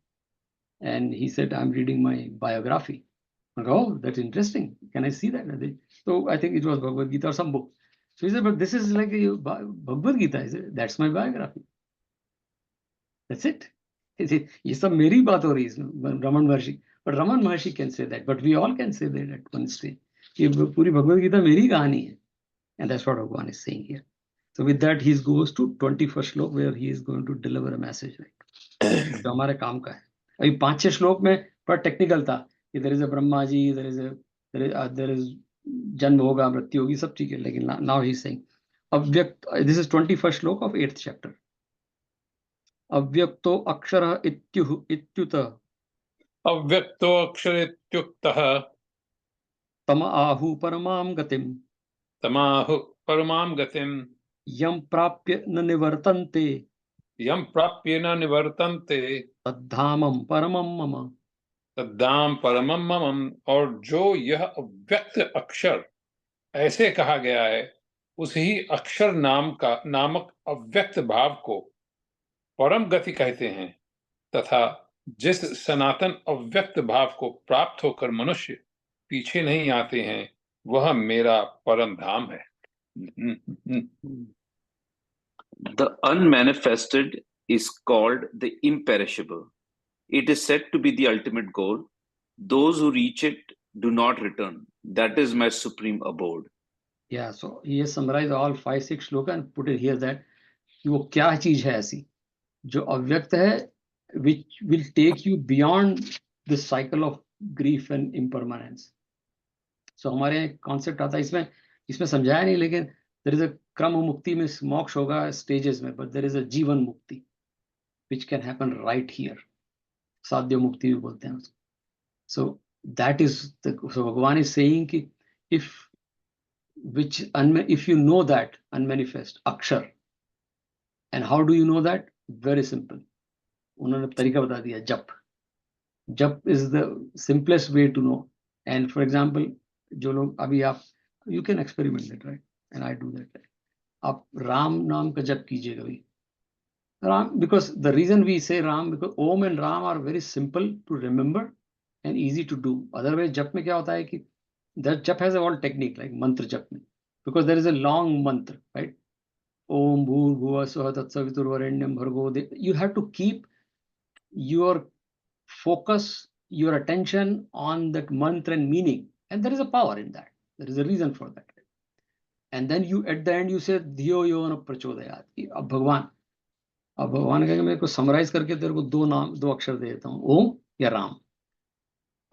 And he said, "I'm reading my biography." Oh, that's interesting. Can I see that? So I think it was Bhagavad Gita or some book. So he said, but this is like a Bhagavad Gita. He said, that's my biography. That's it. ये सब मेरी बात हो रही है, Raman Maharshi. But Raman Maharshi can say that. But we all can say that at one stage. कि पूरी Bhagavad Gita मेरी कहानी है. And that's what Bhagwan is saying here. So with that, he goes to 21st श्लोक where he is going to deliver a message. Right? जो हमारे काम का है. अभी 5-6 श्लोक में पर टेक्निकल था. There is a Brahma ji, there is Janma hoga, Mrityu hogi, sab theek hai. Lekin now he's saying Avyakt. This is 21st slok of 8th chapter. Avyakto akshara ityuta. अव्यक्तो अक्षर इत्युक्तः Tama ahu paramam gatim. तमाहु परमां गतिं Yam prapya na nivartante. यं प्राप्य न निवर्तन्ते Tadhamam paramam mama. तद्धाम परमं मम. और जो यह अव्यक्त अक्षर ऐसे कहा गया है, उस ही अक्षर नामक अव्यक्त भाव को परम गति कहते हैं, तथा जिस सनातन अव्यक्त भाव को प्राप्त होकर मनुष्य पीछे नहीं आते हैं, वह मेरा परम धाम है. The unmanifested is called the imperishable. It is said to be the ultimate goal. Those who reach it do not return. That is my supreme abode. Yeah, so he has summarized all 5-6 श्लोक and put it here that कि वो क्या चीज है ऐसी जो अव्यक्त है, which will take you beyond this cycle of grief and impermanence. So हमारे कॉन्सेप्ट आता है इसमें समझाया नहीं, लेकिन there is a क्रम मुक्ति में मोक्ष होगा स्टेजेस में, but there is a जीवन मुक्ति which can happen right here. साध्य मुक्ति भी बोलते हैं उसको. So that is so Bhagwan is saying कि if you know that unmanifest akshar, and how do you know that? Very simple. उन्होंने तरीका बता दिया, जप. Jap is the simplest way to know. And for example, जो लोग अभी आप, you can experiment it, right? And I do that. आप राम नाम का जप कीजिए कभी. Ram, because the reason we say Ram, because Om and Ram are very simple to remember and easy to do. Otherwise, jap में क्या होता है कि that jap has a whole technique like mantra jap में, because there is a long mantra, right? Om Bhur Bhuva Swaha Tat Saviturvarenyam Bhargo. You have to keep your focus, your attention on that mantra and meaning, and there is a power in that. There is a reason for that. And then you at the end you say Dhiyo Yo Na Prachodayat. अब भगवान, अब भगवान कहेंगे मेरे को summarise करके तेरे को दो अक्षर दे देता हूँ, ओम या राम.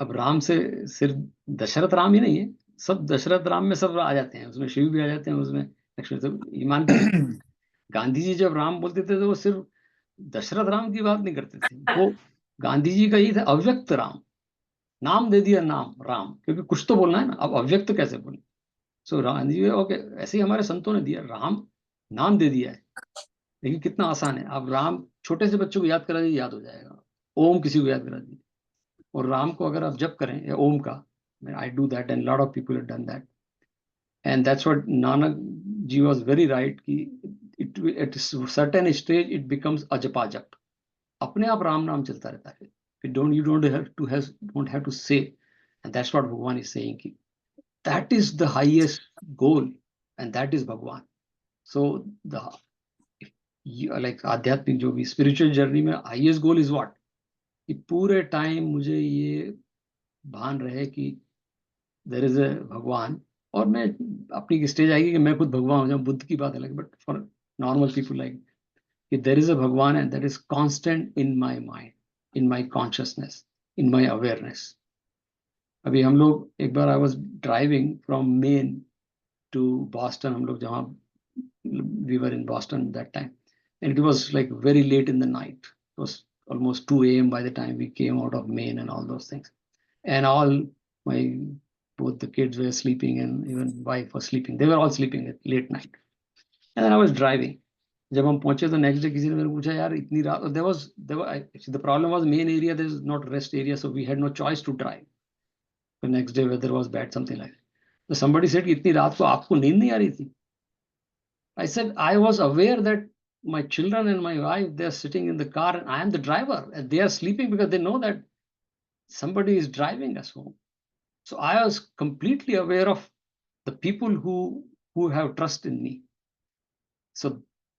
अब राम से सिर्फ दशरथ राम ही नहीं है, सब दशरथ राम में सब आ जाते हैं, उसमें शिव भी आ जाते हैं, उसमें लक्ष्मण. तो ईमान के गांधी जी जब राम बोलते थे तो वो सिर्फ दशरथ राम की बात नहीं करते थे, वो गांधी जी का ये था अव्यक्त राम. नाम दे दिया नाम राम, क्योंकि कुछ तो बोलना है ना, अब अव्यक्त कैसे बोले. सो गांधी जी ओके, ऐसे ही हमारे संतों ने दिया, राम नाम दे दिया है. लेकिन कितना आसान है, आप राम छोटे से बच्चों को याद करा दीजिए, याद हो जाएगा. ओम किसी को याद करा दीजिए, और राम को अगर आप जप करें या ओम का, I do that and lot of people have done that. And that's what Nanak ji was very right कि it at certain stage it becomes अजपा जप. अपने आप राम नाम चलता रहता है. You don't have to say, and that's what Bhagwan is saying कि that is the highest goal and that is Bhagwan. So the like आध्यात्मिक जो भी स्पिरिचुअल जर्नी में हाईएस्ट गोल इज व्हाट, कि पूरे टाइम मुझे ये भान रहे कि देयर इज अ भगवान. और मैं अपनी स्टेज आएगी कि मैं खुद भगवान हो जाऊं, बुद्ध की बात अलग, but for normal people like कि there is a Bhagavan and that is constant in my mind, in my consciousness, in my awareness. अभी हम लोग एक बार I was driving from Maine to Boston, हम लोग जहाँ we were in Boston that time, and it was like very late in the night. It was almost 2 a.m. by the time we came out of Maine and all those things. And all both the kids were sleeping and even wife was sleeping. They were all sleeping at late night. And then I was driving. जब हम पहुंचे तो next day किसी ने मेरे को पूछा यार इतनी रात, the problem was main area, there is not rest area, so we had no choice to drive. The next day weather was bad, something like that. So somebody said इतनी रात को आपको नींद नहीं आ रही थी? I said, I was aware that my children and my wife, they're sitting in the car and I am the driver, and they are sleeping because they know that somebody is driving us home. So I was completely aware of the people who have trust in me. So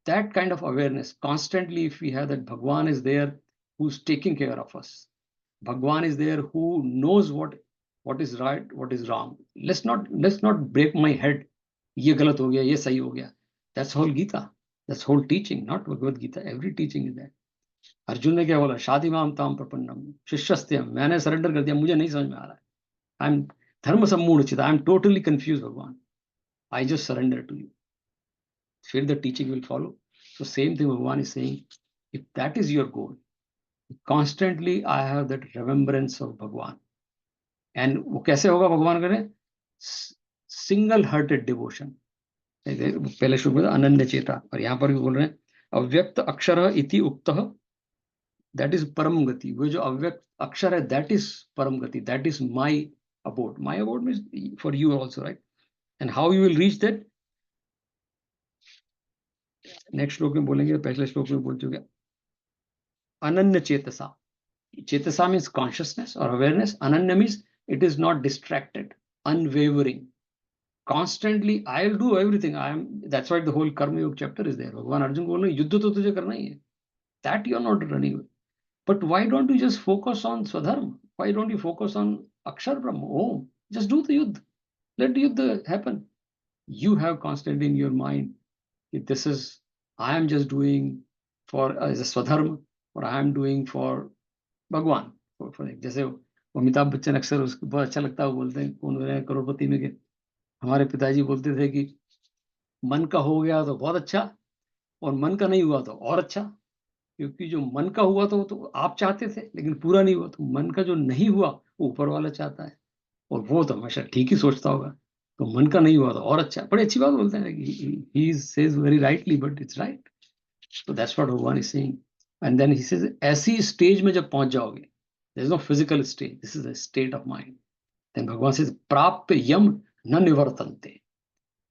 that kind of awareness, constantly, if we have that Bhagwan is there, who's taking care of us. Bhagwan is there who knows what is right, what is wrong. Let's not break my head. ये गलत हो गया, ये सही हो गया. That's whole Gita. That's whole teaching, not Bhagavad Gita. Every teaching is there. Arjun ने क्या बोला, शादी माम ताम प्रपन्नम शिष्यस्त्यम, मैंने सरेंडर कर दिया, मुझे नहीं समझ में आ रहा है. आई एम धर्म सम्मूढ़ चित, I am totally confuse Bhagavan, I just surrender to you. फिर the teaching will follow. So same thing Bhagavan is saying, if that is your goal, constantly I have that remembrance of Bhagavan. And वो कैसे होगा भगवान करे, single hearted devotion. पहले श्लोक में अनन्य चेता, और यहाँ पर भी बोल रहे हैं अव्यक्त अक्षर इति उक्तः, दैट इज परम गति. वो जो अव्यक्त अक्षर है दैट इज परम गति, that is my abode. My abode means for you also, right? And how you will reach that, next श्लोक में बोलेंगे. पहले श्लोक में बोल चुके अनन्य चेतसा. चेतसा मीन्स कॉन्शियसनेस और अवेयरनेस. अनन्य means it is not distracted, unwavering. Constantly, I'll do everything. That's why the whole Karma Yoga chapter is there. भगवान अर्जुन को बोल रहे हैं युद्ध तो तुझे करना ही है. That you're not running away. But why don't you just focus on Swadharma? Why don't you focus on Akshar Brahma? Oh, just do the yuddha. Let the yuddha happen. You have constantly in your mind, if this is, I am just doing for as a Swadharma, or I am doing for Bhagwan. For जैसे अमिताभ बच्चन अक्सर उसको बहुत अच्छा लगता है, वो बोलते हैं कौन बने करोड़पति में के, हमारे पिताजी बोलते थे कि मन का हो गया तो बहुत अच्छा, और मन का नहीं हुआ तो और अच्छा. क्योंकि जो मन का हुआ तो आप चाहते थे, लेकिन पूरा नहीं हुआ, तो मन का जो नहीं हुआ वो ऊपर वाला चाहता है, और वो तो हमेशा ठीक ही सोचता होगा. तो मन का नहीं हुआ तो और अच्छा. बड़ी अच्छी बात बोलते हैं, he says very rightly, but it's right. So that's what भगवान is saying. And then he says ऐसी स्टेज में जब पहुंच जाओगे, there is no physical stage, this is a state of mind. Then Bhagavan says, Prapya yam na nivartante.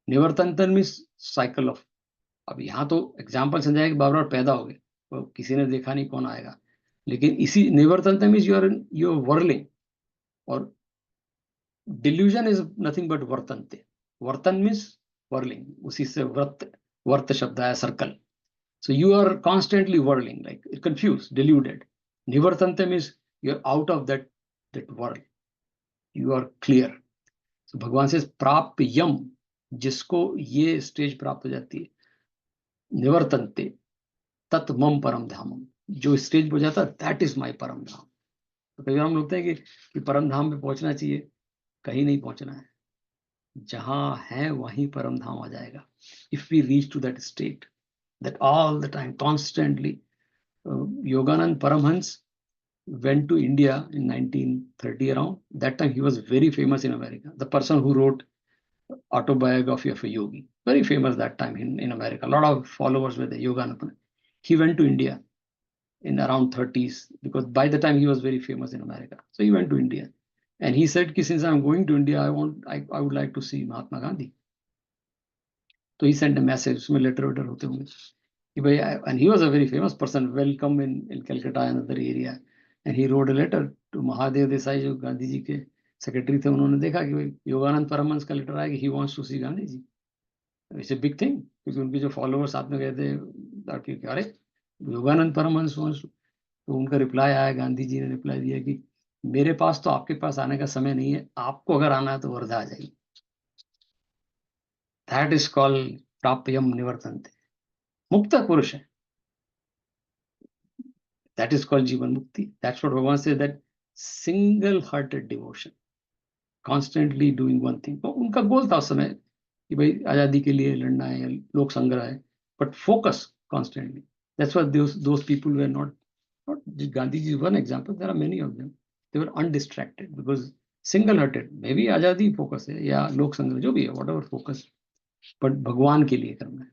Nivartante means cycle of. अब यहाँ तो example समझाया कि बार बार पैदा हो गए, तो किसी ने देखा नहीं कौन आएगा, लेकिन इसी निवर्तनते मीन्स यू आर वर्लिंग, और डिल्यूजन इज नथिंग बट वर्तनते. वर्तन मीन्स वर्लिंग, उसी से वर्त शब्द आया, circle. So you are constantly whirling, like confused, deluded. Nivartante means you're out of that world. You are clear. So Bhagavan says, Prapyam, जिसको ये stage प्राप्त हो जाती है, निवर्तन्ते तत् मम परम धामम, जो स्टेज हो जाता है, दैट इज माई परम धाम. तो कई बार हम लोग हैं कि परम धाम पे पहुंचना चाहिए, कहीं नहीं पहुंचना है, जहां है वहीं परम धाम आ जाएगा. If we reach to that state, that all the time, constantly. Yoganand Paramhans went to India in 1930 around. That time he was very famous in America. The person who wrote Autobiography of a Yogi, very famous that time in America. A lot of followers were there, Yoganand. He went to India in around 30s, because by the time he was very famous in America. So he went to India. And he said, since I'm going to India, I would like to see Mahatma Gandhi. So he sent a message, उसमें letter waiter होते होंगे कि भाई, and he was a very famous person, welcome in Calcutta and other area, and he wrote a letter to Mahadev Desai, जो गांधी जी के secretary थे. उन्होंने देखा कि भाई योगानंद परमहंस का लेटर आया कि he wants to see Gandhi ji. It's a big thing, क्योंकि उनके जो फॉलोअर्स साथ में गए थे, अरे योगानंद परमहंस wants to. तो उनका रिप्लाई आया, गांधी जी ने रिप्लाई दिया कि मेरे पास तो आपके पास आने का समय नहीं है, आपको अगर आना है तो वर्धा आ जाइए. That is called प्राप्यम निवर्तन्ते. मुक्त पुरुष है. That is called जीवन मुक्ति. That's what Bhagavan says, that single-hearted devotion, constantly doing one thing. तो उनका गोल था उस समय कि भाई आजादी के लिए लड़ना है, लोक संग्रह है, but focus constantly. That's why those people were not Gandhi ji is one example. There are many of them. They were undistracted because single-hearted. Maybe आजादी focus है या लोक संग्रह, जो भी है, whatever focus, but भगवान के लिए करना है.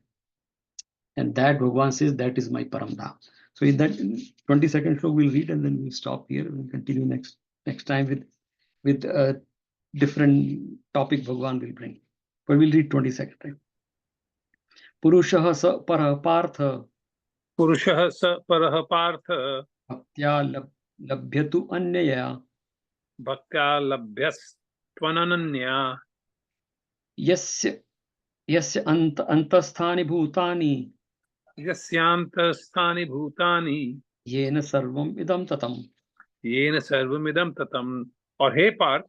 And that Bhagavan says, that is my param dham. So in that 22nd slok we'll read, and then we'll stop here. We'll continue next time with a different topic Bhagavan will bring. But we'll read 22nd. Right? Purushah sa parah partha. पुरुषः स परः Partha Bhaktya labhyatu anyaya. भक्त्या लभ्यस्त्वनन्या Yasya antasthani bhutani. यस्यान्तस्थानि भूतानि Yena sarvam idam tatam. येन सर्वमिदं ततम्. और हे पार्थ,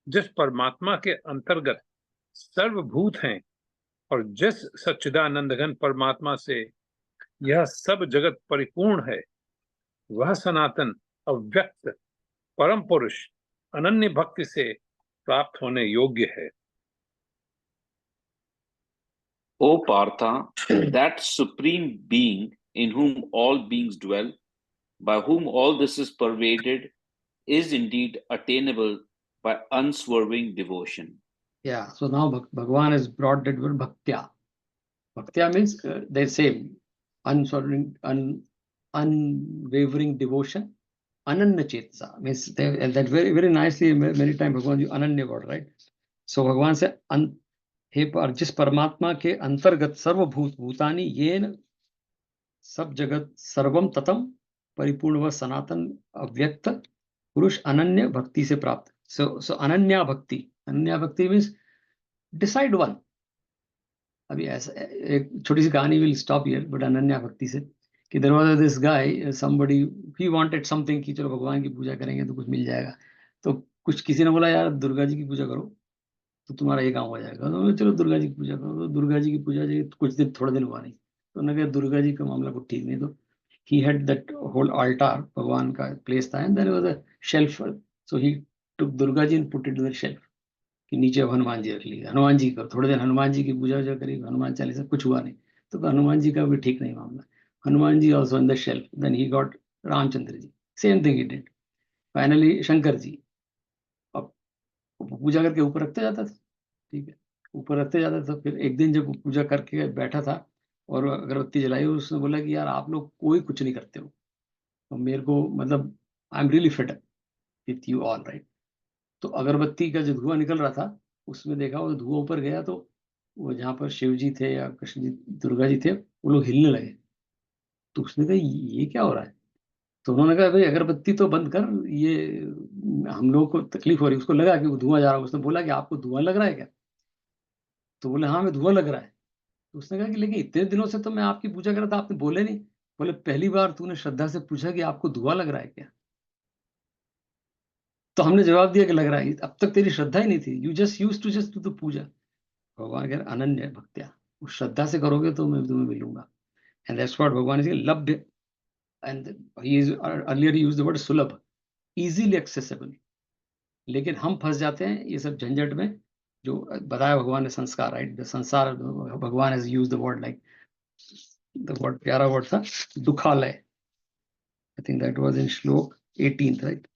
जिस परमात्मा के अंतर्गत सर्वभूत हैं और जिस सच्चिदानंद घन परमात्मा से यह सब जगत परिपूर्ण है, वह सनातन अव्यक्त परम पुरुष अनन्य भक्ति से प्राप्त होने योग्य है. O Partha, that supreme being in whom all beings dwell, by whom all this is pervaded, is indeed attainable by unswerving devotion. Yeah, so now Bhagavan has brought that word bhaktya. Bhaktya means they say unswerving, unwavering devotion. Ananya chetsa means that very, very nicely, many times Bhagavan use ananya word, right? So Bhagavan said, हे पर जिस परमात्मा के अंतर्गत सर्वभूत भूतानि येन सब जगत सर्वम ततम परिपूर्ण व सनातन अव्यक्त पुरुष अनन्य भक्ति से प्राप्त. So अनन्या भक्ति मीन्स डिसाइड वन. अभी ऐसा एक छोटी सी कहानी, विल स्टॉप हियर, बट अनन्या भक्ति से कि there was this guy, somebody he wanted something कि चलो भगवान की पूजा करेंगे तो कुछ मिल जाएगा. तो कुछ किसी ने बोला यार दुर्गा जी की पूजा करो तो तुम्हारा ये काम हो जाएगा. तो चलो दुर्गा जी की पूजा करो. तो दुर्गा जी की पूजा कुछ दिन, थोड़े दिन हुआ नहीं, तो उन्होंने कहा दुर्गा जी का मामला कुछ ठीक नहीं. तो he had that whole altar, भगवान का प्लेस था, and there was a shelf. So he took Durga ji and put it in the shelf. कि नीचे हनुमान जी रख ली. हनुमान जी का थोड़े दिन हनुमान जी की पूजा करी, हनुमान चालीसा, कुछ हुआ नहीं. तो हनुमान जी का भी ठीक नहीं मामला. Hanuman ji also in the shelf. Then he got Ramchandra ji. Same thing he did. Finally Shankar ji. अब पूजा करके ऊपर रखते जाता था, ठीक है, ऊपर रखते जाता था. फिर एक दिन जब पूजा करके बैठा था और अगरबत्ती जलाई, उसने बोला कि यार आप लोग कोई कुछ नहीं करते हो, तो मेरे को मतलब I am really fed up with you all, right. तो अगरबत्ती का जो धुआं निकल रहा था उसमें देखा वो धुआं ऊपर गया, तो वो जहाँ पर शिव जी थे या कृष्ण जी दुर्गा जी थे वो लोग हिलने लगे। तो उसने कहा ये क्या हो रहा है? तो उन्होंने कहा भाई अगरबत्ती तो बंद कर, ये हम लोग को तकलीफ हो रही है। उसको लगा कि वो धुआं जा रहा है। उसने बोला कि आपको धुआं लग रहा है क्या? तो बोले हाँ मैं धुआं लग रहा है। तो उसने कहा कि लेकिन इतने दिनों से तो मैं आपकी पूजा कर रहा था, आपने बोले नहीं। बोले पहली बार तूने श्रद्धा से पूछा कि आपको धुआं लग रहा है क्या? तो हमने जवाब दिया कि लग रहा है। अब तक तेरी श्रद्धा ही नहीं थी, you just used to just do the puja. Bhagavan कह रहे अनन्य भक्त्या, उस श्रद्धा से करोगे तो मैं तुम्हें मिलूंगा। एंड दैट्स व्हाट भगवान इज लभ्य। And he is earlier he used the word सुलभ, इजीली एक्सेसिबल। लेकिन हम फंस जाते हैं ये सब झंझट में, जो बताया भगवान ने संस्कार, right? The sansar, Bhagavan has used the word like, the word प्यारा वर्ड था दुखालय। I think that was in shloka 18, right?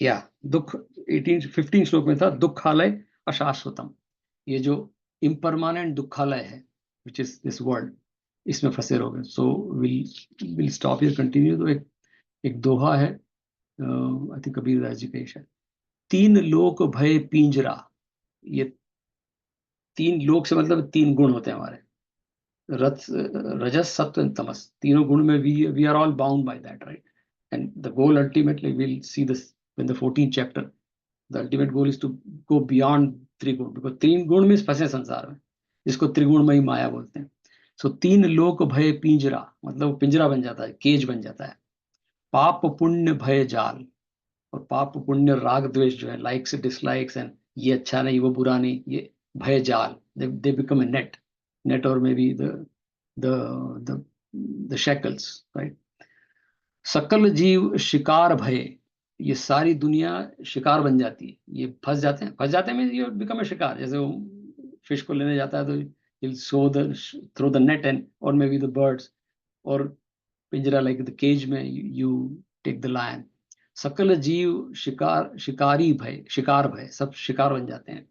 या दुख 15 श्लोक में था दुखालय अशाश्वतम। ये जो इम्परमानेंट दुखालय है विच इज दिस वर्ल्ड, इसमें फंसे रहोगे। So will stop here, continue. तो एक दोहा है, आई थिंक कबीर दास जी का है, 3 लोक भय पिंजरा। ये 3 लोक से मतलब 3 गुण होते हैं हमारे, रजस सत्व एंड तमस। तीनों गुण में we are all bound by that, right? And the goal ultimately will see this in the 14th chapter. The ultimate goal is to go beyond त्रिगुण, because 3 गुण में फंसे संसार में, जिसको त्रिगुणमयी माया बोलते हैं। सो 3 लोक भय पिंजरा, मतलब पिंजरा बन जाता है, केज बन जाता है। पाप पुण्य भय जाल, और पाप पुण्य राग द्वेष जो है, लाइक्स डिसलाइक्स एंड ये अच्छा नहीं वो बुरा नहीं, ये भय जाल, दे बिकम ए नेट और may be the shackles, right? सकल जीव शिकार भय, ये सारी दुनिया शिकार बन जाती है। ये फंस जाते हैं मींस ये बिकम ए शिकार। जैसे वो फिश को लेने जाता है तो थ्रो द नेट एंड और मे बी द बर्ड्स, और पिंजरा लाइक द केज में यू टेक द लायन। सकल जीव शिकार भय, सब शिकार बन जाते हैं।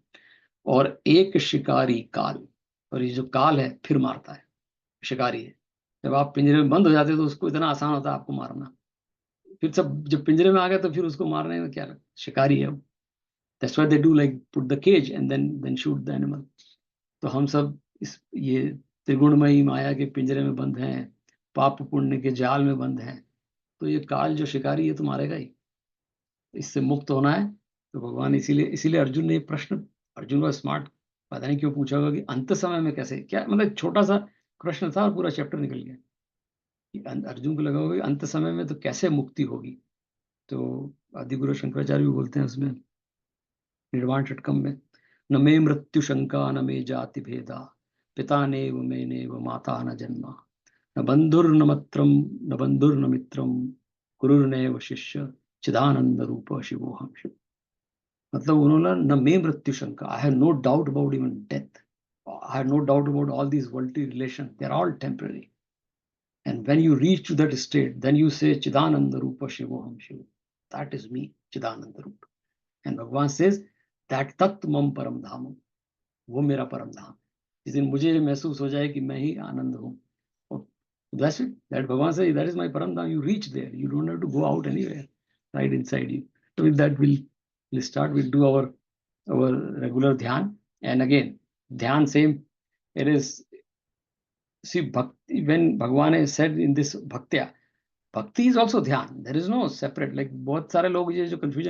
और एक शिकारी काल, और ये जो काल है फिर मारता है, शिकारी है। जब आप पिंजरे में बंद हो जाते हो तो उसको इतना आसान होता है आपको मारना। फिर सब जब पिंजरे में आ गया तो फिर उसको मारने में क्या, शिकारी है वो। That's why they do like put the cage and then shoot the animal. तो हम सब इस ये त्रिगुणमयी माया के पिंजरे में बंद हैं, पाप पुण्य के जाल में बंद हैं। तो ये काल जो शिकारी है तो मारेगा ही। इससे मुक्त होना है तो भगवान, इसीलिए अर्जुन ने ये प्रश्न, अर्जुन का स्मार्ट, पता नहीं क्यों पूछा होगा कि अंत समय में कैसे, क्या मतलब छोटा सा प्रश्न था और पूरा चैप्टर निकल गया। अर्जुन को लगा होगा कि अंत समय में तो कैसे मुक्ति होगी। तो आदिगुरु शंकराचार्य भी बोलते हैं उसमें निर्वाण षटकम में, न मे मृत्यु शंका न मे जाति भेदा, पिता नेव मेनेव माता न जन्मा, न बंधुर्न मित्रम न बंधुर्न मित्रम, गुरुर्नैव शिष्य चिदानंद रूप शिवोहम शिव। मतलब उन्होंने न मे मृत्यु शंका, I have no doubt about even death, I have no doubt about all these worldly relation, they are all temporary. And when you reach to that state, then you say Chidananda Rupa Shivoham Shiva. That is me, Chidananda Rupa. And Bhagavan says that tat mam param dhamam, वो मेरा परम धाम। जिस दिन मुझे महसूस हो जाए कि मैं ही आनंद हूँ, और that's it, that Bhagavan says that is my param dham, you reach there, you don't have to go out anywhere, right inside you. So with that we'll start, we'll do our regular dhyan. And again, dhyan same, it is, see, bhakti, when Bhagavan has said in this bhaktya, bhakti is also dhyan, there is no separate, like बहुत सारे लोग ये जो confusion